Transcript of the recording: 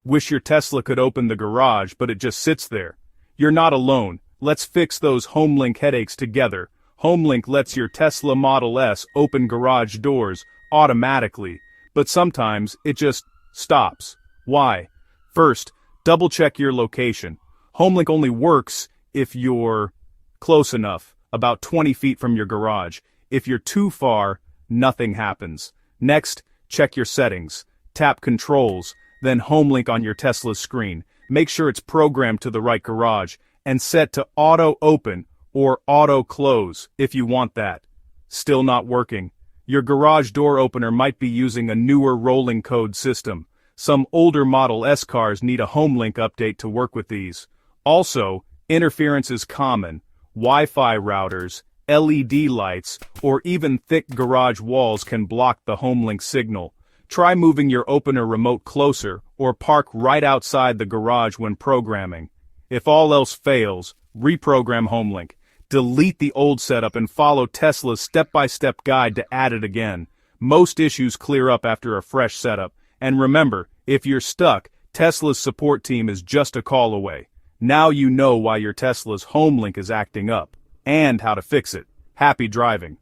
Wish your Tesla could open the garage, but it just sits there. You're not alone. Let's fix those HomeLink headaches together. HomeLink lets your Tesla Model S open garage doors automatically, but sometimes it just stops. Why? First, double-check your location. HomeLink only works if you're close enough, about 20 feet from your garage. If you're too far, nothing happens. Next, check your settings. Tap Controls, then HomeLink on your Tesla's screen. Make sure it's programmed to the right garage, and set to Auto Open or Auto Close if you want that. Still not working? Your garage door opener might be using a newer rolling code system. Some older Model S cars need a HomeLink update to work with these. Also, interference is common. Wi-Fi routers, LED lights, or even thick garage walls can block the HomeLink signal. Try moving your opener remote closer or park right outside the garage when programming. If all else fails, reprogram HomeLink. Delete the old setup and follow Tesla's step-by-step guide to add it again. Most issues clear up after a fresh setup. And remember, if you're stuck, Tesla's support team is just a call away. Now you know why your Tesla's HomeLink is acting up, and how to fix it. Happy driving.